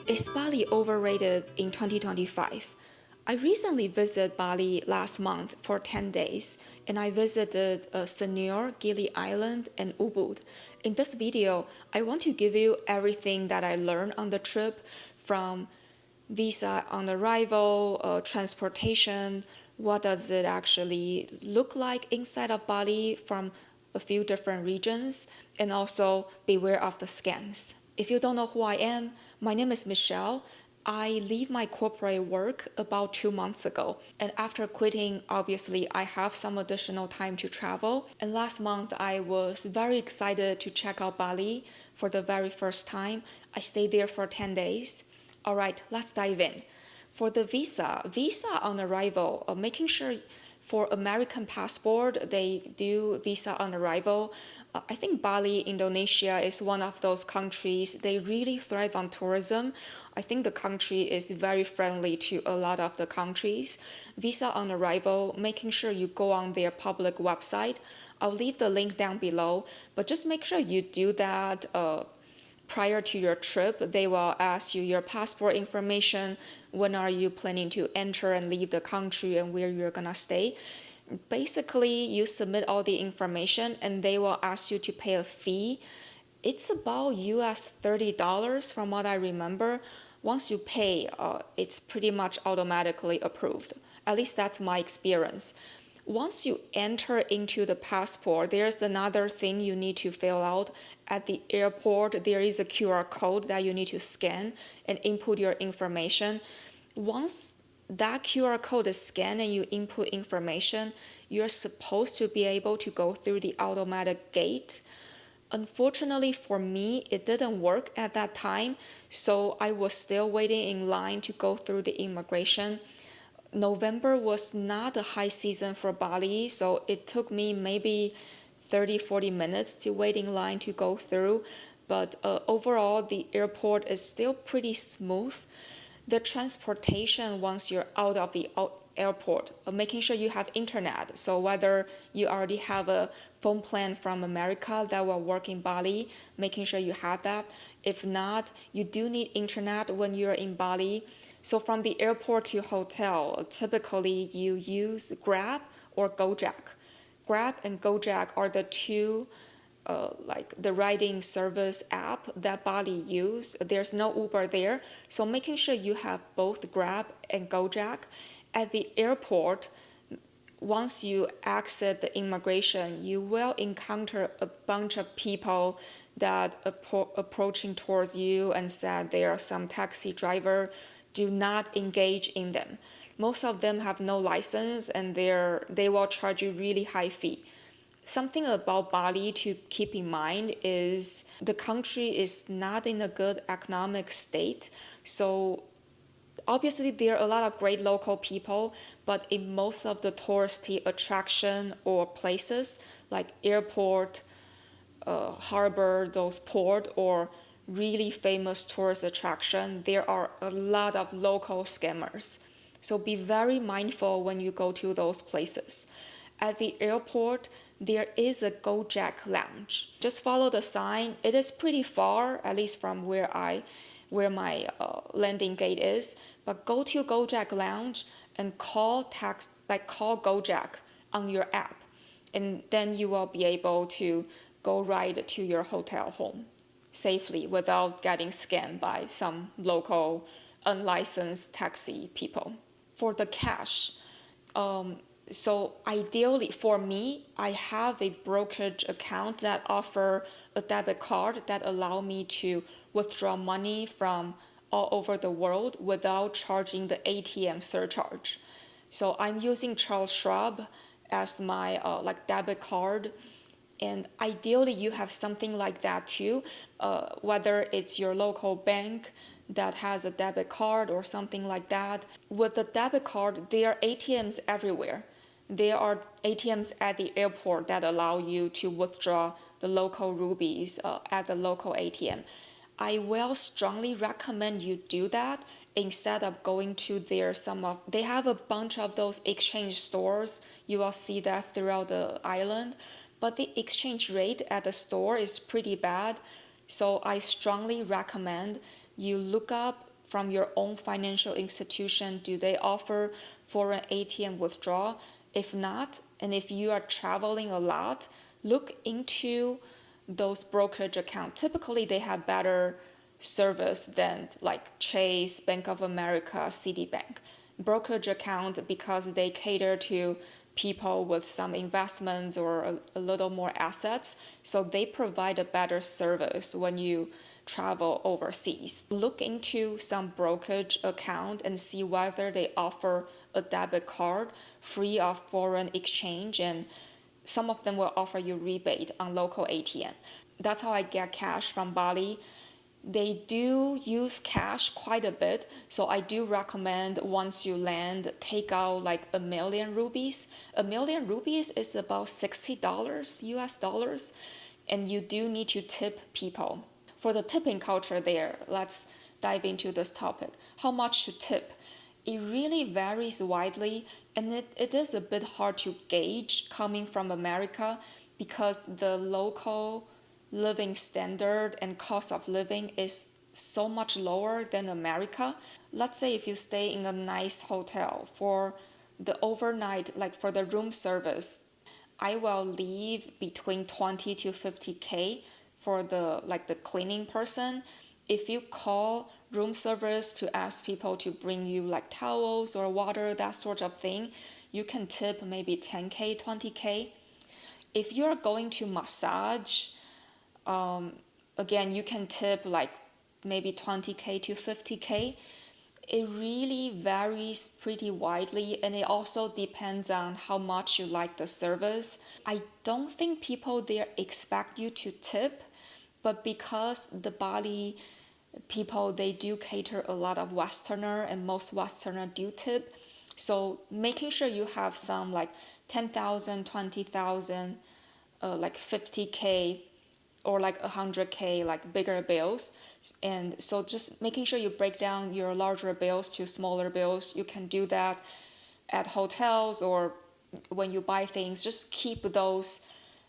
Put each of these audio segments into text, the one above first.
Is Bali overrated in 2025? I recently visited Bali last month for 10 days, and I visited Sanur, Gillie Island, and Ubud. In this video, I want to give you everything that I learned on the trip, from visa on arrival, transportation, what does it actually look like inside of Bali from a few different regions, and also beware of the scams. If you don't know who I am, my name is Michelle. I leave my corporate work about 2 months ago, and after quitting, obviously I have some additional time to travel. And last month I was very excited to check out Bali for the very first time. I stayed there for 10 days. All right, let's dive in. For the visa on arrival, making sure for American passport, they do visa on arrival. I think Bali, Indonesia is one of those countries. They really thrive on tourism. I think the country is very friendly to a lot of the countries. Visa on arrival, making sure you go on their public website. I'll leave the link down below, but just make sure you do that prior to your trip. They will ask you your passport information, when are you planning to enter and leave the country, and where you're gonna stay. Basically, you submit all the information and they will ask you to pay a fee. It's about US $30 from what I remember. Once you pay, it's pretty much automatically approved. At least that's my experience. Once you enter into the passport, there's another thing you need to fill out. At the airport, there is a QR code that you need to scan and input your information. Once that QR code is scanned and you input information, you're supposed to be able to go through the automatic gate. Unfortunately for me, it didn't work at that time, so I was still waiting in line to go through the immigration. November was not a high season for Bali, so it took me maybe 30-40 minutes to wait in line to go through, but overall the airport is still pretty smooth. The transportation once you're out of the airport, making sure you have internet. So whether you already have a phone plan from America that will work in Bali, making sure you have that. If not, you do need internet when you're in Bali. So from the airport to hotel, typically you use Grab or Gojek. Grab and Gojek are the two like the riding service app that Bali use. There's no Uber there, so making sure you have both Grab and Gojek. At the airport, once you exit the immigration, you will encounter a bunch of people that approaching towards you and said they are some taxi driver. Do not engage in them. Most of them have no license and they will charge you really high fee. Something about Bali to keep in mind is the country is not in a good economic state. So obviously there are a lot of great local people, but in most of the touristy attraction or places like airport, harbor, those port, or really famous tourist attraction, there are a lot of local scammers. So be very mindful when you go to those places. At the airport, there is a Gojek lounge. Just follow the sign. It is pretty far, at least from where my landing gate is. But go to Gojek lounge and call Gojek on your app, and then you will be able to go right to your hotel home safely without getting scammed by some local unlicensed taxi people. For the cash, so ideally for me, I have a brokerage account that offer a debit card that allow me to withdraw money from all over the world without charging the ATM surcharge. So I'm using Charles Schwab as my debit card, and ideally you have something like that too, whether it's your local bank that has a debit card or something like that. With the debit card, there are ATMs everywhere. There are ATMs at the airport that allow you to withdraw the local rupees at the local ATM. I will strongly recommend you do that instead of going to they have a bunch of those exchange stores. You will see that throughout the island, but the exchange rate at the store is pretty bad. So I strongly recommend you look up from your own financial institution, do they offer foreign ATM withdrawal? If not, and if you are traveling a lot, look into those brokerage accounts. Typically, they have better service than like Chase, Bank of America, Citibank. Brokerage account, because they cater to people with some investments or a little more assets, so they provide a better service when you travel overseas. Look into some brokerage account and see whether they offer a debit card free of foreign exchange, and some of them will offer you rebate on local ATM. That's how I get cash from Bali. They do use cash quite a bit, so I do recommend once you land, take out like 1,000,000 rupees. 1,000,000 rupees is about $60 US dollars, and you do need to tip people. For the tipping culture there, let's dive into this topic. How much to tip? It really varies widely, and it is a bit hard to gauge coming from America because the local living standard and cost of living is so much lower than America. Let's say if you stay in a nice hotel for the overnight, like for the room service, I will leave between 20 to 50K for the cleaning person. If you call room service to ask people to bring you like towels or water, that sort of thing, you can tip maybe 10K, 20K. If you're going to massage, again, you can tip like maybe 20K to 50K. It really varies pretty widely, and it also depends on how much you like the service. I don't think people there expect you to tip, but because the Bali people, they do cater a lot of Westerner, and most Westerner do tip. So making sure you have some like 10,000, 20,000, like 50K, or like 100K, like bigger bills. And so just making sure you break down your larger bills to smaller bills. You can do that at hotels or when you buy things. Just keep those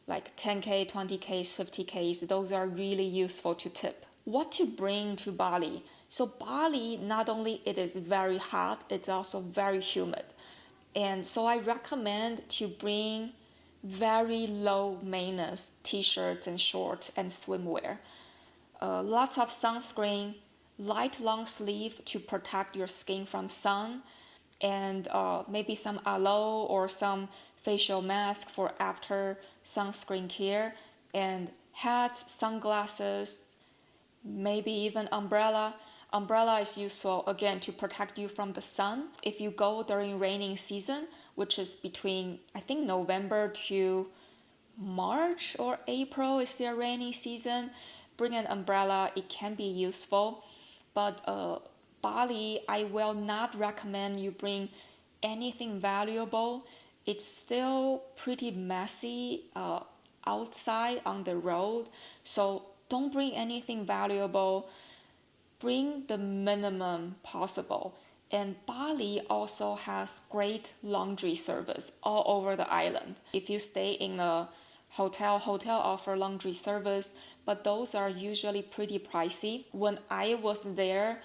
like 10K, 20Ks, 50Ks. Those are really useful to tip. What to bring to Bali? So Bali, not only it is very hot, it's also very humid. And so I recommend to bring very low maintenance t-shirts and shorts and swimwear. Lots of sunscreen, light long sleeve to protect your skin from sun, and maybe some aloe or some facial mask for after sunscreen care, and hats, sunglasses, maybe even umbrella. Umbrella is useful again to protect you from the sun. If you go during raining season, which is between I think November to March or April is their rainy season, bring an umbrella. It can be useful. But Bali, I will not recommend you bring anything valuable. It's still pretty messy outside on the road, so don't bring anything valuable. Bring the minimum possible. And Bali also has great laundry service all over the island. If you stay in a hotel offer laundry service, but those are usually pretty pricey. When I was there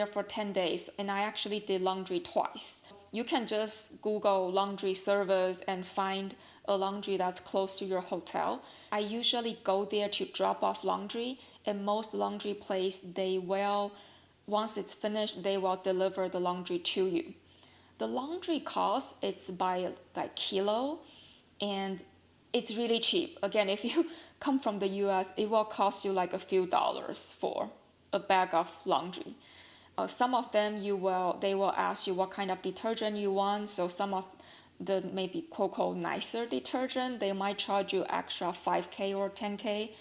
for 10 days, and I actually did laundry twice. You can just Google laundry service and find a laundry that's close to your hotel. I usually go there to drop off laundry, and most laundry place, once it's finished, they will deliver the laundry to you. The laundry cost, it's by like kilo, and it's really cheap. Again, if you come from the US, it will cost you like a few dollars for a bag of laundry. Some of them they will ask you what kind of detergent you want. So some of the maybe quote nicer detergent, they might charge you extra 5K or 10K.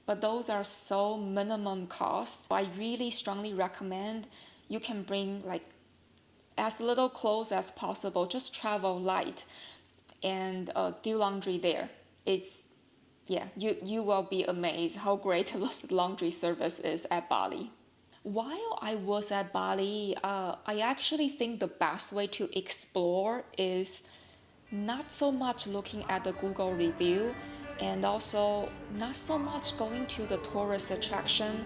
But those are so minimum cost. I really strongly recommend you can bring like as little clothes as possible. Just travel light and do laundry there. You will be amazed how great the laundry service is at Bali. While I was at Bali, I actually think the best way to explore is not so much looking at the Google review and also not so much going to the tourist attraction.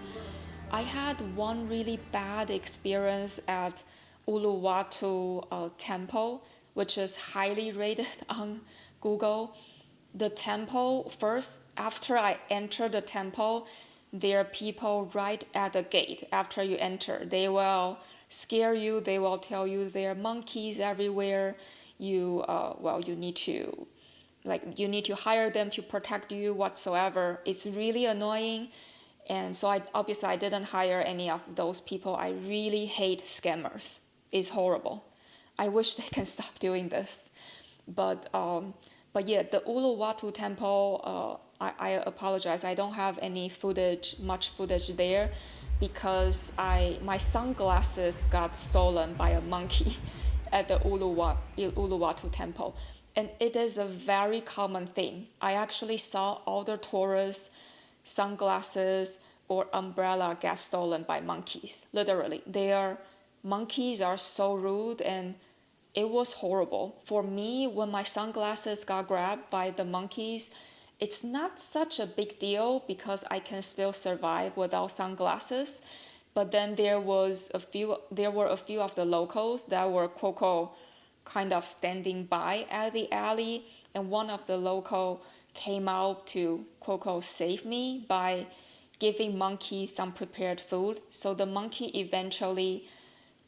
I had one really bad experience at Uluwatu temple, which is highly rated on Google. The temple, first, after I entered the temple, there are people right at the gate after you enter. They will scare you, they will tell you there are monkeys everywhere. You need to hire them to protect you whatsoever. It's really annoying. And so I didn't hire any of those people. I really hate scammers. It's horrible. I wish they can stop doing this. But yeah, the Uluwatu temple, I apologize. I don't have much footage there, because my sunglasses got stolen by a monkey at the Uluwatu temple. And it is a very common thing. I actually saw other tourists' sunglasses or umbrella get stolen by monkeys. Literally, monkeys are so rude, and it was horrible. For me, when my sunglasses got grabbed by the monkeys, it's not such a big deal because I can still survive without sunglasses. But then there were a few of the locals that were kind of standing by at the alley, and one of the local came out to save me by giving monkey some prepared food. So the monkey eventually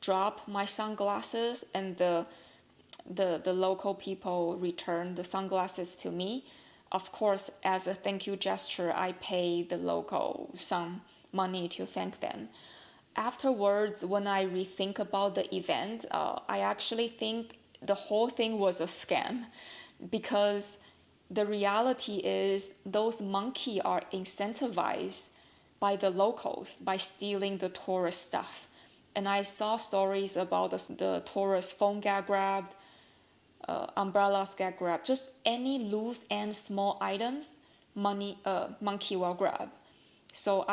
dropped my sunglasses, and the local people returned the sunglasses to me. Of course, as a thank you gesture, I paid the local some money to thank them. Afterwards, when I rethink about the event, I actually think the whole thing was a scam, because the reality is those monkeys are incentivized by the locals by stealing the tourist stuff. And I saw stories about the tourist phone get grabbed, umbrellas get grabbed, just any loose and small items, monkey will grab. So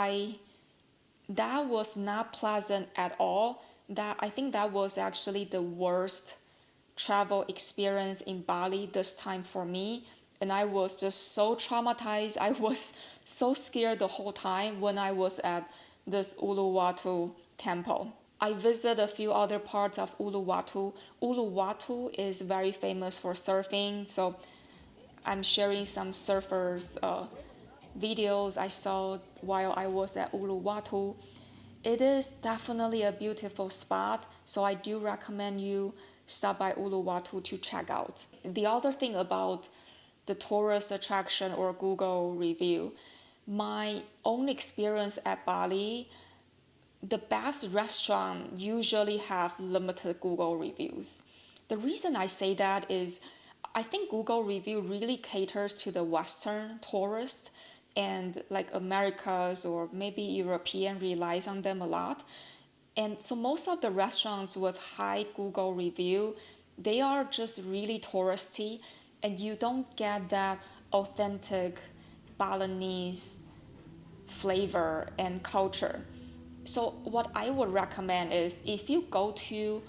that was not pleasant at all. I think that was actually the worst travel experience in Bali this time for me. And I was just so traumatized. I was so scared the whole time when I was at this Uluwatu temple. I visited a few other parts of Uluwatu. Uluwatu is very famous for surfing, so I'm sharing some surfers' videos I saw while I was at Uluwatu. It is definitely a beautiful spot, so I do recommend you stop by Uluwatu to check out. The other thing about the tourist attraction or Google review, my own experience at Bali, the best restaurant usually have limited Google reviews. The reason I say that is I think Google review really caters to the Western tourist, and like Americas or maybe European relies on them a lot. And so most of the restaurants with high Google review, they are just really touristy, and you don't get that authentic Balinese flavor and culture. So what I would recommend is if you go to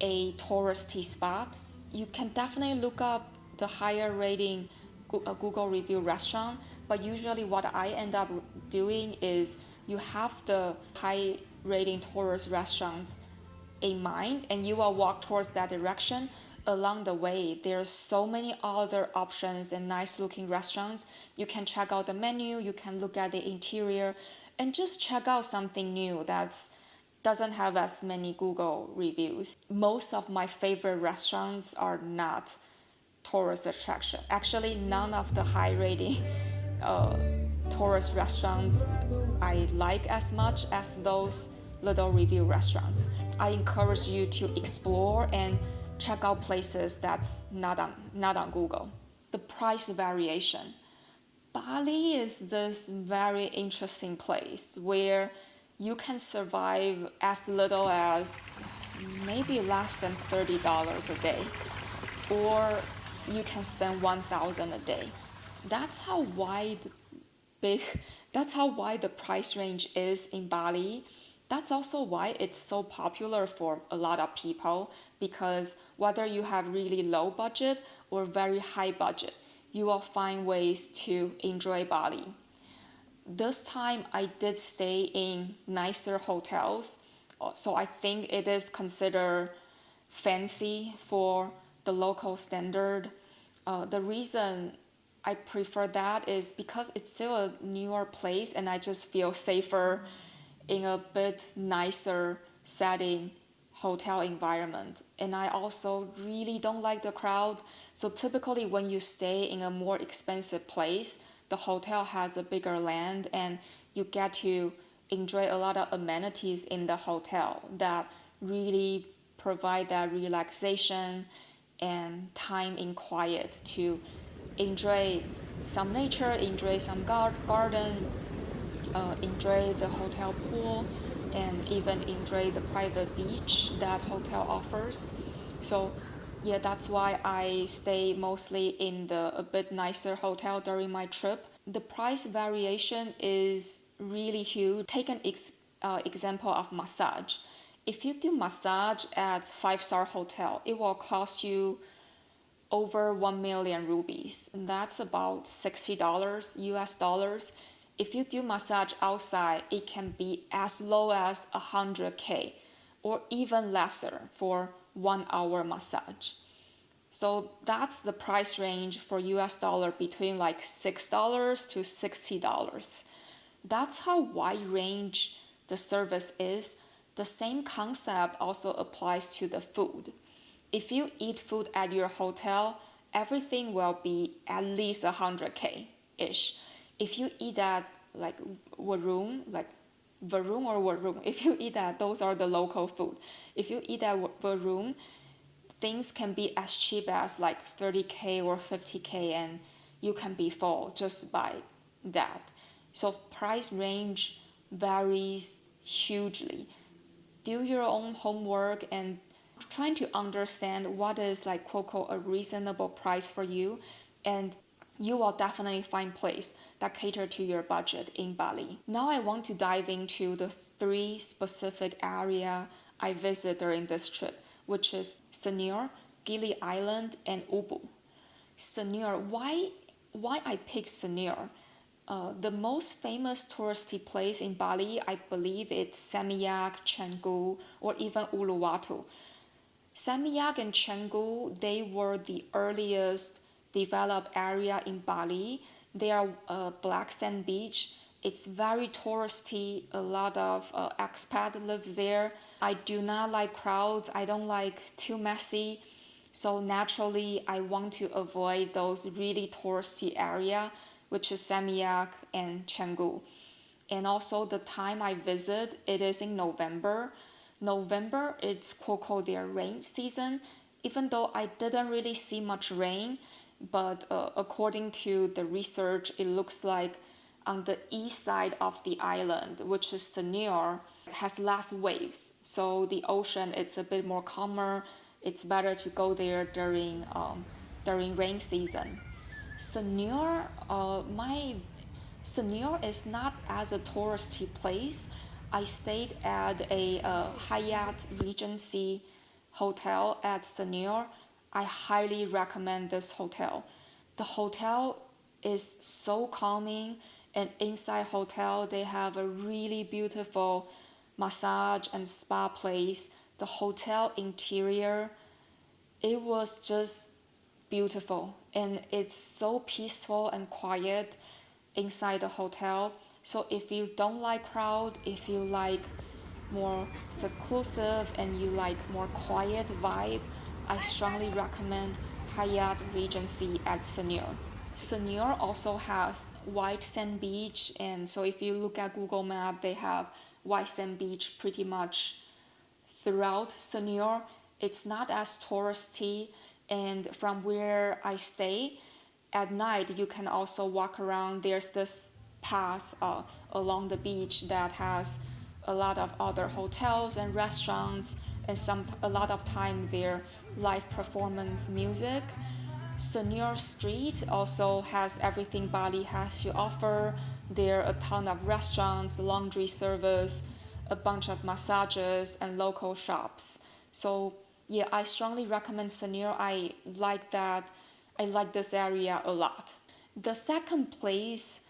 a touristy spot, you can definitely look up the higher rating Google review restaurant. But usually what I end up doing is you have the high rating tourist restaurants in mind, and you will walk towards that direction. Along the way, there's so many other options and nice looking restaurants. You can check out the menu, you can look at the interior, and just check out something new that doesn't have as many Google reviews. Most of my favorite restaurants are not tourist attraction. Actually, none of the high rating tourist restaurants I like as much as those little review restaurants. I encourage you to explore and check out places that's not on Google. The price variation. Bali is this very interesting place where you can survive as little as maybe less than $30 a day, or you can spend 1,000 a day. That's how wide the price range is in Bali. That's also why it's so popular for a lot of people, because whether you have really low budget or very high budget, you will find ways to enjoy Bali. This time I did stay in nicer hotels, so I think it is considered fancy for the local standard. The reason I prefer that is because it's still a newer place and I just feel safer in a bit nicer setting hotel environment. And I also really don't like the crowd. So typically when you stay in a more expensive place, the hotel has a bigger land and you get to enjoy a lot of amenities in the hotel that really provide that relaxation and time in quiet to enjoy some nature, enjoy some garden, enjoy the hotel pool, and even enjoy the private beach that hotel offers. So yeah, that's why I stay mostly in the a bit nicer hotel during my trip. The price variation is really huge. Take an example of massage. If you do massage at 5-star hotel, it will cost you over 1 million rupees, and that's about $60 US dollars. If you do massage outside, it can be as low as 100K or even lesser for 1 hour massage. So that's the price range for US dollar between like $6 to $60. That's how wide range the service is. The same concept also applies to the food. If you eat food at your hotel, everything will be at least 100K-ish. If you eat at like Varun, or Varun, if you eat at, those are the local food. If you eat at Varun, things can be as cheap as like 30K or 50K and you can be full just by that. So price range varies hugely. Do your own homework and trying to understand what is like quote a reasonable price for you, and you will definitely find place that cater to your budget in Bali. Now I want to dive into the 3 specific area I visit during this trip, which is Sanur, Gillie Island, and Ubud. Sanur, why I picked Sanur? The most famous touristy place in Bali, I believe it's Seminyak, Canggu, or even Uluwatu. Seminyak and Canggu, they were the earliest developed area in Bali. They are a black sand beach. It's very touristy. A lot of expat lives there. I do not like crowds. I don't like too messy. So naturally, I want to avoid those really touristy area, which is Seminyak and Canggu. And also the time I visit, it is in November. November, it's quote their rain season. Even though I didn't really see much rain, but according to the research, it looks like on the east side of the island, which is Sanur, has less waves. So the ocean, it's a bit more calmer. It's better to go there during rain season. Sanur, Sanur is not as a touristy place. I stayed at a Hyatt Regency hotel at Sanur. I highly recommend this hotel. The hotel is so calming, and inside hotel they have a really beautiful massage and spa place. The hotel interior, it was just beautiful, and it's so peaceful and quiet inside the hotel. So if you don't like crowd, if you like more seclusive and you like more quiet vibe, I strongly recommend Hyatt Regency at Sanur. Sanur also has white sand beach, and so if you look at Google Map, they have white sand beach pretty much throughout Sanur. It's not as touristy, and from where I stay, at night you can also walk around. There's this path along the beach that has a lot of other hotels and restaurants, and a lot of time there live performance music. Sanur Street also has everything Bali has to offer. There are a ton of restaurants, laundry service, a bunch of massages and local shops. So yeah, I strongly recommend Sanur. I like that. I like this area a lot. The second place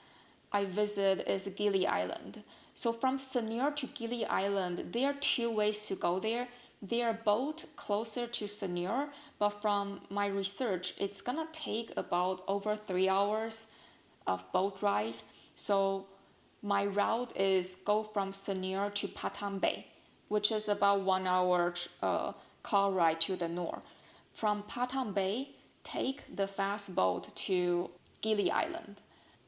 I visit is Gillie Island. So from Sanur to Gillie Island, there are two ways to go there. They are both closer to Sanur, but from my research, it's gonna take about over 3 hours of boat ride. So my route is go from Sanur to Patang Bai, which is about 1 hour car ride to the north. From Patang Bai, take the fast boat to Gillie Island.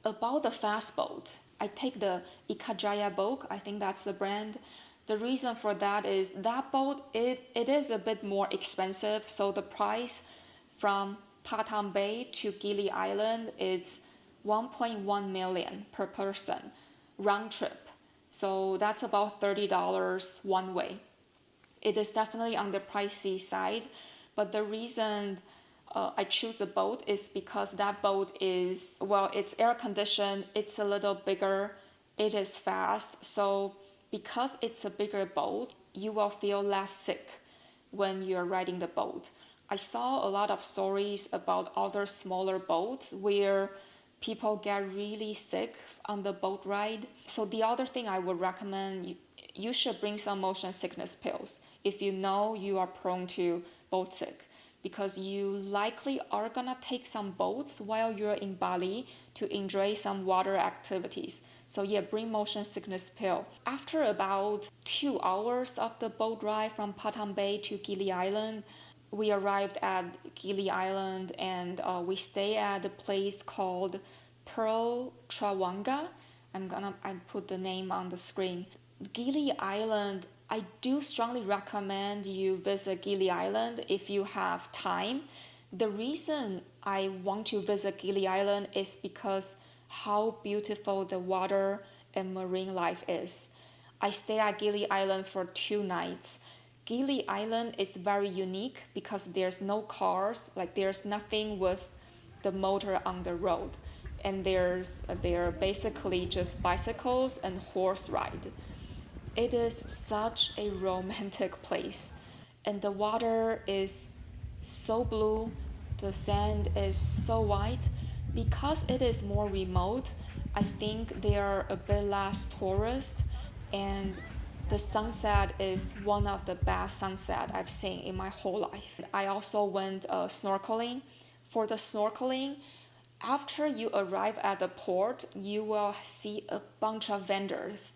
About the fast boat, I take the Ekajaya boat. I think that's the brand. The reason for that is that boat, it is a bit more expensive. So the price from Patang Bai to Gillie Island is 1.1 million per person, round trip. So that's about $30 one way. It is definitely on the pricey side, but the reason I choose the boat is because that boat is, well, it's air conditioned, it's a little bigger, it is fast. So because it's a bigger boat, you will feel less sick when you're riding the boat. I saw a lot of stories about other smaller boats where people get really sick on the boat ride. So the other thing I would recommend, you should bring some motion sickness pills if you know you are prone to boat sick, because you likely are gonna take some boats while you're in Bali to enjoy some water activities. So yeah, bring motion sickness pill. After about 2 hours of the boat ride from Patang Bai to Gillie Island, we arrived at Gillie Island and we stay at a place called Pearl Trawangan. I put the name on the screen. Gillie Island, I do strongly recommend you visit Gillie Island if you have time. The reason I want to visit Gillie Island is because how beautiful the water and marine life is. I stayed at Gillie Island for 2 nights. Gillie Island is very unique because there's no cars, like there's nothing with the motor on the road. And there are basically just bicycles and horse ride. It is such a romantic place, and the water is so blue, the sand is so white. Because it is more remote, I think there are a bit less tourists, and the sunset is one of the best sunsets I've seen in my whole life. I also went snorkeling. For the snorkeling, after you arrive at the port, you will see a bunch of vendors.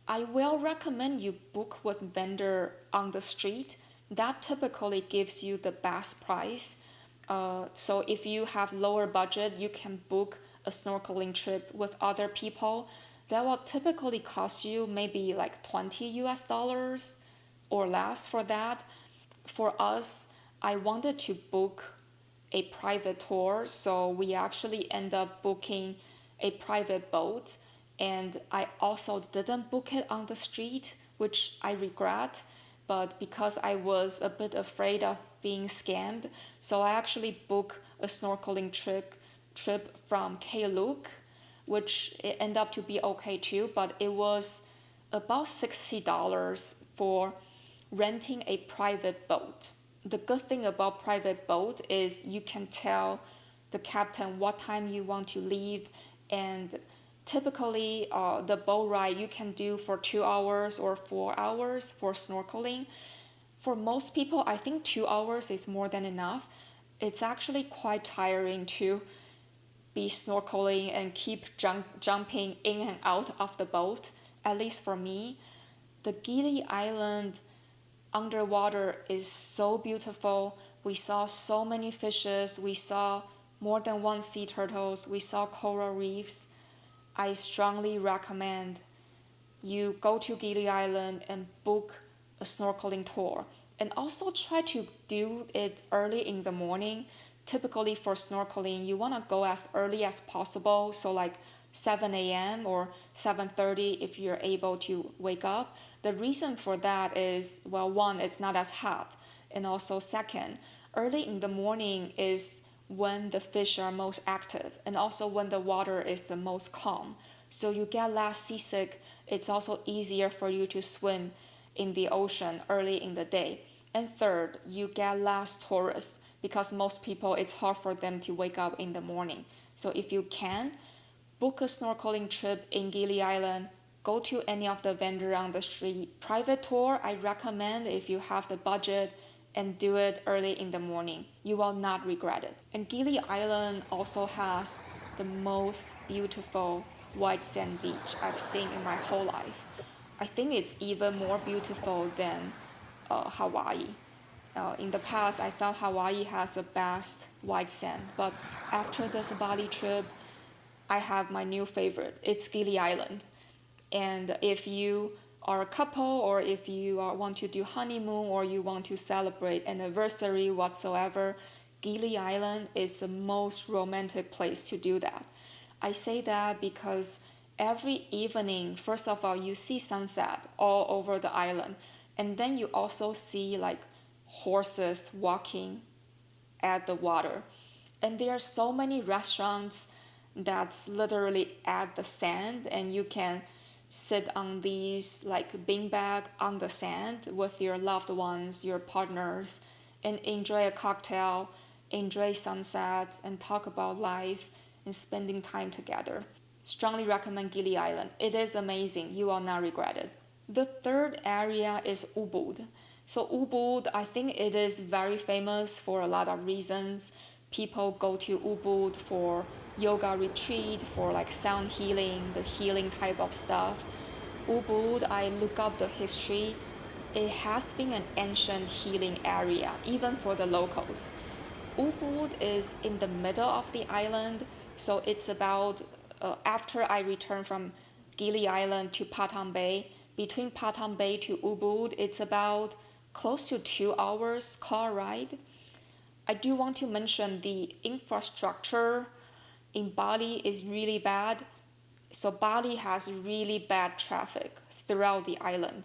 I will recommend you book with vendor on the street. That typically gives you the best price. So if you have lower budget, you can book a snorkeling trip with other people. That will typically cost you maybe like $20 or less for that. For us, I wanted to book a private tour, so we actually end up booking a private boat. And I also didn't book it on the street, which I regret, but because I was a bit afraid of being scammed, so I actually booked a snorkeling trip from Look, which it ended up to be okay too, but it was about $60 for renting a private boat. The good thing about private boat is you can tell the captain what time you want to leave, and typically the boat ride you can do for 2 hours or 4 hours for snorkeling. For most people, I think 2 hours is more than enough. It's actually quite tiring to be snorkeling and keep jumping in and out of the boat, at least for me. The Gillie Island underwater is so beautiful. We saw so many fishes. We saw more than one sea turtles. We saw coral reefs. I strongly recommend you go to Gillie Island and book a snorkeling tour. And also try to do it early in the morning. Typically for snorkeling, you want to go as early as possible. So like 7 a.m. or 7:30 if you're able to wake up. The reason for that is, well, one, it's not as hot. And also second, early in the morning is when the fish are most active and also when the water is the most calm. So you get less seasick it's also easier for you to swim in the ocean early in the day. And third, you get less tourists because most people, it's hard for them to wake up in the morning. So if you can, book a snorkeling trip in Gillie Island, go to any of the vendor on the street. Private tour, I recommend if you have the budget, and do it early in the morning. You will not regret it. And Gillie Island also has the most beautiful white sand beach I've seen in my whole life. I think it's even more beautiful than Hawaii. In the past, I thought Hawaii has the best white sand, but after this Bali trip, I have my new favorite. It's Gillie Island. And if you are a couple, or if you want to do honeymoon, or you want to celebrate anniversary whatsoever, Gillie Island is the most romantic place to do that. I say that because every evening, first of all, you see sunset all over the island, and then you also see like horses walking at the water. And there are so many restaurants that's literally at the sand, and you can sit on these like beanbag on the sand with your loved ones, your partners, and enjoy a cocktail, enjoy sunset, and talk about life and spending time together. Strongly recommend Gillie Island. It is amazing. You will not regret it. The third area is Ubud. So Ubud, I think it is very famous for a lot of reasons. People go to Ubud for yoga retreat, for like sound healing, the healing type of stuff. Ubud, I look up the history. It has been an ancient healing area, even for the locals. Ubud is in the middle of the island, so it's about, after I returned from Gillie Island to Patang Bai, between Patang Bai to Ubud, it's about close to 2 hours car ride. I do want to mention the infrastructure in Bali is really bad. So Bali has really bad traffic throughout the island.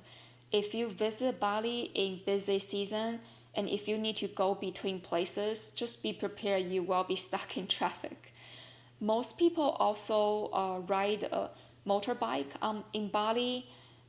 If you visit Bali in busy season, and if you need to go between places, just be prepared you will be stuck in traffic. Most people also ride a motorbike. In Bali,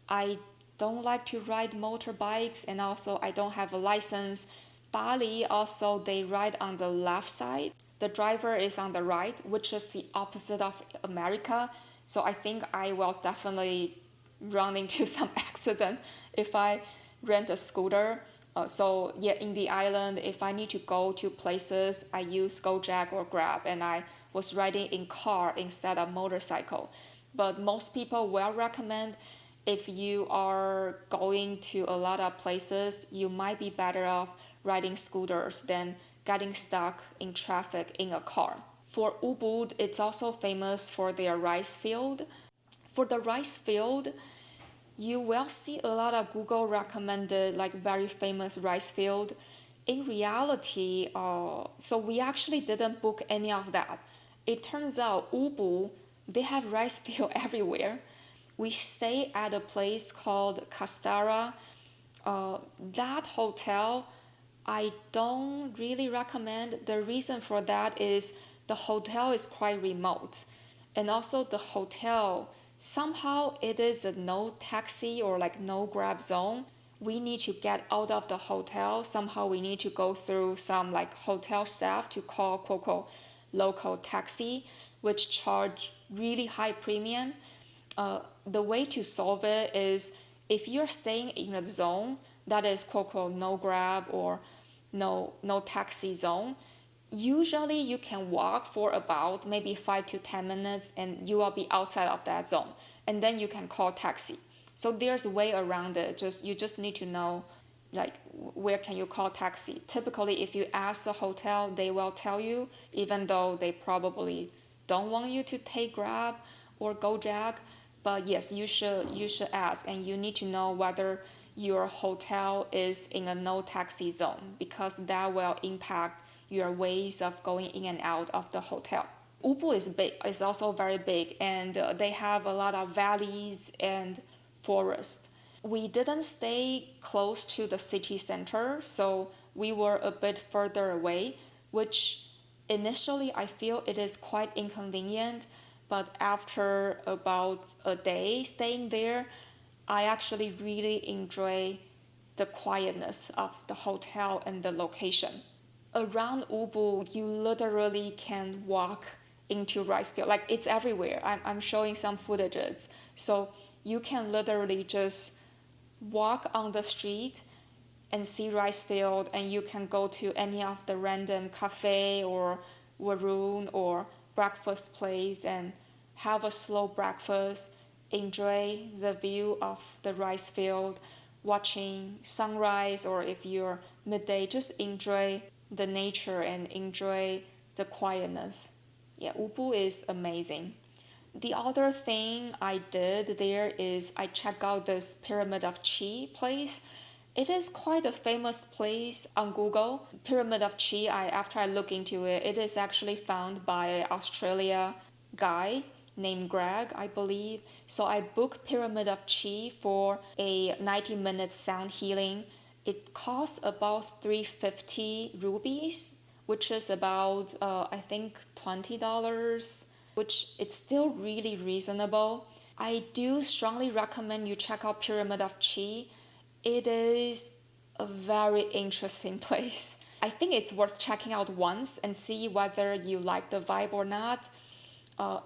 I don't like to ride motorbikes, and also I don't have a license. Bali also, they ride on the left side. The driver is on the right, which is the opposite of America. So I think I will definitely run into some accident if I rent a scooter. So yeah, in the island, if I need to go to places, I use Gojek or Grab, and I was riding in car instead of motorcycle. But most people will recommend, if you are going to a lot of places, you might be better off riding scooters than getting stuck in traffic in a car. For Ubud, it's also famous for their rice field. For the rice field, you will see a lot of Google recommended like very famous rice field. In reality, so we actually didn't book any of that. It turns out Ubud, they have rice field everywhere. We stay at a place called Kastara. That hotel, I don't really recommend. The reason for that is the hotel is quite remote. And also the hotel, somehow it is a no taxi or like no grab zone. We need to get out of the hotel. Somehow we need to go through some like hotel staff to call quote local taxi, which charge really high premium. The way to solve it is, if you're staying in a zone that is quote no grab or no taxi zone, usually you can walk for about maybe 5 to 10 minutes and you will be outside of that zone, and then you can call taxi. So there's a way around it. You just need to know like where can you call taxi. Typically if you ask the hotel, they will tell you, even though they probably don't want you to take Grab or Gojek. But yes, you should ask, and you need to know whether your hotel is in a no taxi zone, because that will impact your ways of going in and out of the hotel. Ubud is big, is also very big, and they have a lot of valleys and forest. We didn't stay close to the city center, so we were a bit further away, which initially I feel it is quite inconvenient, but after about a day staying there, I actually really enjoy the quietness of the hotel and the location. Around Ubud, you literally can walk into rice field. Like, it's everywhere. I'm showing some footages. So you can literally just walk on the street and see rice field, and you can go to any of the random cafe or warung or breakfast place and have a slow breakfast, enjoy the view of the rice field, watching sunrise, or if you're midday, just enjoy the nature and enjoy the quietness. Yeah, Ubud is amazing. The other thing I did there is I checked out this Pyramid of Chi place. It is quite a famous place on Google. Pyramid of Chi, after I look into it, it is actually found by an Australia guy named Greg, I believe. So I booked Pyramid of Chi for a 90-minute sound healing. It costs about 350 rupees, which is about, I think, $20, which it's still really reasonable. I do strongly recommend you check out Pyramid of Chi. It is a very interesting place. I think it's worth checking out once and see whether you like the vibe or not.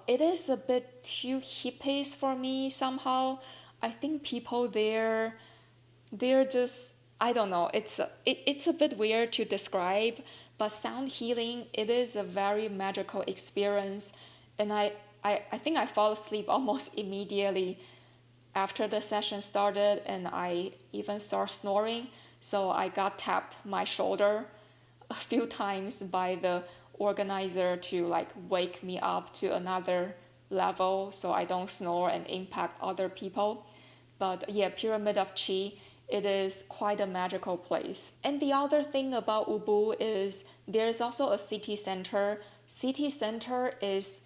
It is a bit too hippies for me somehow. I think people there, they're just, I don't know, it's a bit weird to describe, but sound healing, it is a very magical experience. And I think I fall asleep almost immediately after the session started, and I even start snoring. So I got tapped my shoulder a few times by the organizer to like wake me up to another level so I don't snore and impact other people. But yeah, Pyramid of Chi, it is quite a magical place. And the other thing about Ubud is there's also a city center. City center is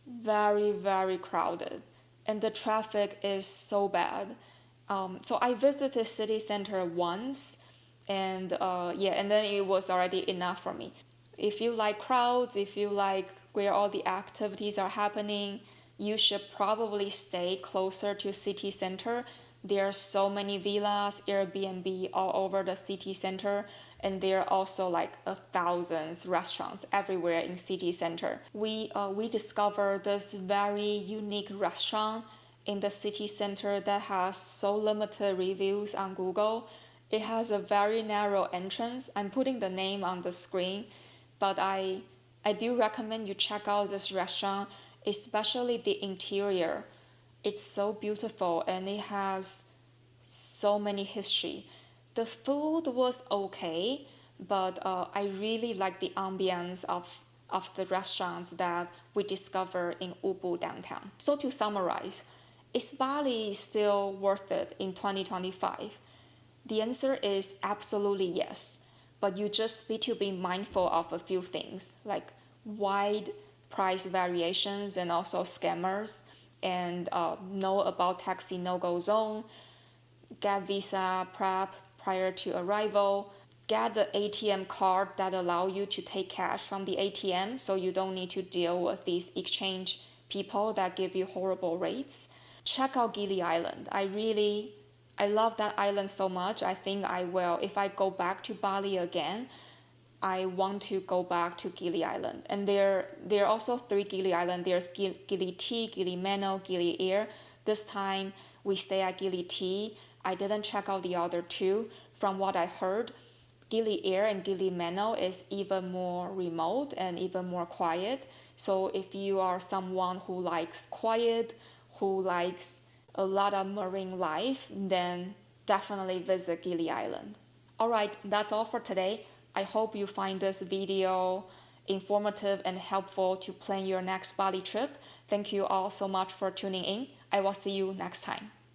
very, very crowded, and the traffic is so bad. So I visited city center once, and and then it was already enough for me. If you like crowds, if you like where all the activities are happening, you should probably stay closer to city center. There are so many villas, Airbnb all over the city center, and there are also like 1,000 restaurants everywhere in city center. We discovered this very unique restaurant in the city center that has so limited reviews on Google. It has a very narrow entrance. I'm putting the name on the screen, but I do recommend you check out this restaurant, especially the interior. It's so beautiful and it has so many history. The food was okay, but I really like the ambience of the restaurants that we discovered in Ubud downtown. So to summarize, is Bali still worth it in 2025? The answer is absolutely yes, but you just need to be mindful of a few things like wide price variations and also scammers, and know about taxi no-go zone, get visa prep prior to arrival, get the ATM card that allow you to take cash from the ATM so you don't need to deal with these exchange people that give you horrible rates. Check out Gillie Island. I love that island so much. I think I will, if I go back to Bali again, I want to go back to Gillie Island. And there are also 3 Gillie Island. There's Gillie T, Gillie Meno, Gillie Air. This time we stay at Gillie T. I didn't check out the other 2. From what I heard, Gillie Air and Gillie Meno is even more remote and even more quiet. So if you are someone who likes quiet, who likes a lot of marine life, then definitely visit Gillie Island. Alright, that's all for today. I hope you find this video informative and helpful to plan your next Bali trip. Thank you all so much for tuning in. I will see you next time.